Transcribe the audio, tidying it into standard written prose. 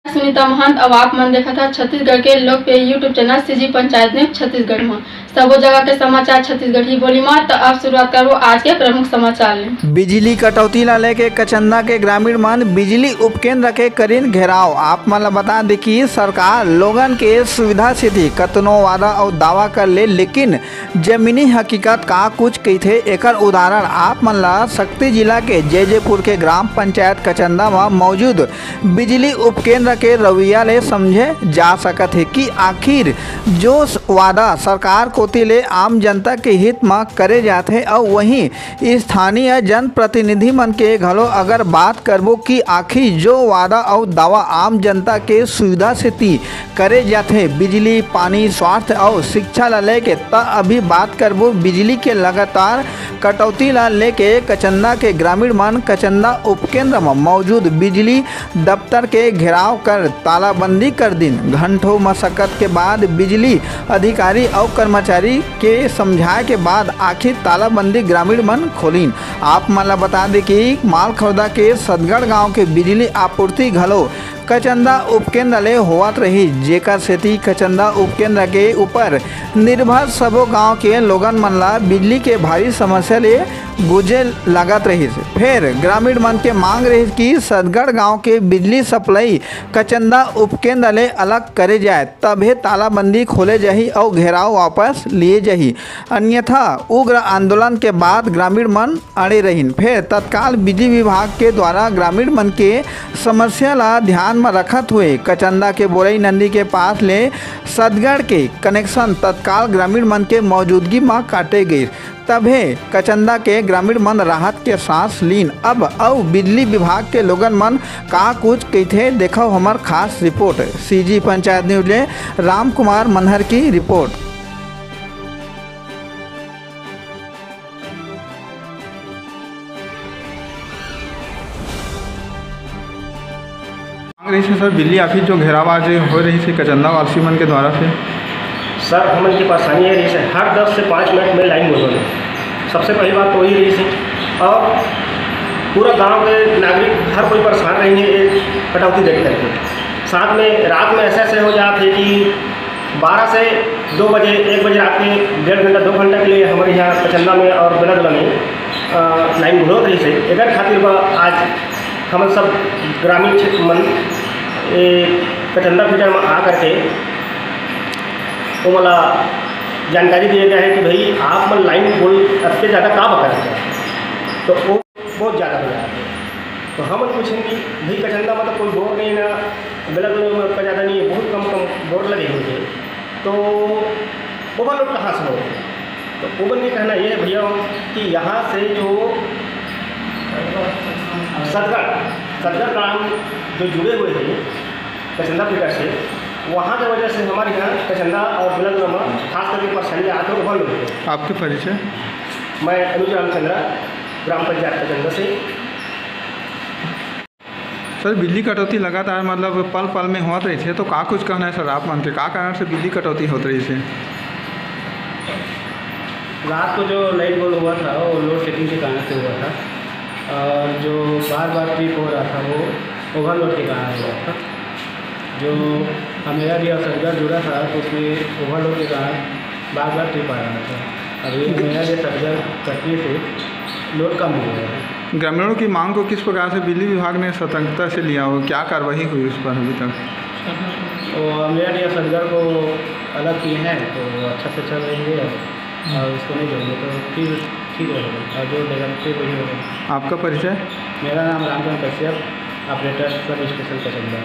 सुनीता महंत अब आप मन देखा था छत्तीसगढ़ के लोकप्रिय YouTube channel CG panchayat news Chhattisgarh में सबो जगह के समाचार छत्तीसगढ़ ही बोली में। तो अब शुरुआत करो आज के प्रमुख समाचार ले। बिजली कटौती ला लेके कचंदा के ग्रामीण मन बिजली उपकेंद्र के करीन घेराव। आप मन बता दी कि सरकार लोगन के सुविधा से थी कतनो वादा और दावा कर ले, लेकिन जमीनी हकीकत का कुछ कही थे। एकर उदाहरण आप मन ला शक्ति जिला के जयजयपुर के ग्राम पंचायत कचंदा में मौजूद बिजली उपकेंद्र के रवैया ले समझे जा सकत है कि आखिर जो वादा सरकार कोती ले आम जनता के हित में करे जाते और वहीं स्थानीय जनप्रतिनिधि मन के घलो अगर बात करबो कि आखिर जो वादा और दावा आम जनता के सुविधा से ती करे जाते बिजली पानी स्वास्थ्य और शिक्षा ला लेके त अभी बात करबो बिजली के लगातार कटौती ला लेके कचंदा के ग्रामीण मन कचंदा उपकेंद्र में मौजूद बिजली दफ्तर के घेराव कर तालाबंदी कर दिन। घंटों मशक्कत के बाद बिजली अधिकारी और कर्मचारी के समझाए के बाद आखिर तालाबंदी ग्रामीण मन खोलीन। आप मन ला बता दें कि मालखौदा के सदगढ़ गांव के बिजली आपूर्ति घलो कचंदा उपकेंद्र ले होवत रही, जेकर सेती कचंदा उपकेंद्र के ऊपर निर्भर सबो गांव के लोगन मन ला बिजली के भारी समस्या ले गुजे लागत रही। फिर ग्रामीण मन के मांग रही कि सदगढ़ गांव के बिजली सप्लाई कचंदा उपकेंद्र ले अलग करे जाए, तबे तालाबंदी खोले जाही और घेराव वापस लिए जाही, अन्यथा उग्र आंदोलन के बाद ग्रामीण मन अड़े रहीन। फिर तत्काल बिजली विभाग के द्वारा ग्रामीण मन के समस्या ला ध्यान में रखत हुए कचंदा के बोरई नंदी के पास ले सदगढ़ के कनेक्शन तत्काल ग्रामीण मन के मौजूदगी में काटे गए, तबे कचंदा के ग्रामीण मन राहत के सांस लीन। अब और बिजली विभाग के लोगन मन का कुछ कहते देखो हमार खास रिपोर्ट। सीजी पंचायत न्यूज ले राम कुमार मनहर की रिपोर्ट। रही से सर बिजली ऑफिस जो घेराव हो रही थी कचंदा वासी मन के द्वारा से सर हमन की परेशानी है रही है हर 10 से 5 मिनट में लाइन बोल रही। सबसे पहली बात तो वही रही थी और पूरा गांव के नागरिक हर कोई परेशान रहेंगे एक कटौती देख करके। साथ में रात में ऐसे हो जाते हैं कि 12 से 2 बजे 1 बजे रात के 1.5 घंटा 2 घंटा के लिए हमारे यहाँ कचंदा में और बेलादुला में लाइन घुलो रही से। एक खातिर आज हम सब ग्रामीण क्षेत्र मन कचंदा फीटर में आ करके वो मला जानकारी दिया गया है कि भाई आप मन लाइन बोल सबसे ज़्यादा का बता रहे हैं, तो वो बहुत ज़्यादा हो जाता है। तो हम पूछें कि भाई कचंदा मतलब कोई बोर्ड नहीं ना बेलादुला में का ज़्यादा नहीं है, बहुत कम बोर्ड लगे हुए हैं, तो ओवरलोड कहाँ से हो। तो ओवन का कहना ये है भैया कि यहाँ से जो सदगढ़ ग्राम जो जुड़े हुए थे कचंदा फीटर से, वहाँ की वजह से हमारे यहाँ कचंदा और बेलादुला में खास करके परेशानी आते हैं ओवरलोड होते। आपके परिचय? मैं अनुज रामचंद्रा ग्राम पंचायत कचंदा से। सर बिजली कटौती लगातार मतलब पल पल में होत रही थे, तो का कुछ कहना है सर आप मन के का कारण से बिजली कटौती होत रही थी? रात को जो लाइट गोल हुआ था वो लोड शेडिंग के कारण से हुआ था, और जो बार बार ट्रिप हो रहा था वो ओवरलोड के कारण हुआ था। जो हमेरा भी सदगढ़ जुड़ा था तो उसमें ओवरलोड के कारण बार बार ट्रिप आ रहा था। अभी हमेरा भी सदगढ़ कटने से लोड कम हो गया है। ग्रामीणों की मांग को किस प्रकार से बिजली विभाग ने सतर्कता से लिया हो, क्या कार्रवाई हुई उस पर अभी तक? तो हमेरा भी सदगढ़ को अलग किए हैं तो अच्छा से चल रही है, और इसको नहीं जोड़ेंगे तो फिर ठीक रहेगा, और जो लेगा फिर वही होगा। आपका परिचय? मेरा नाम Ramchandra Kashyap, operator sub station कचंदा।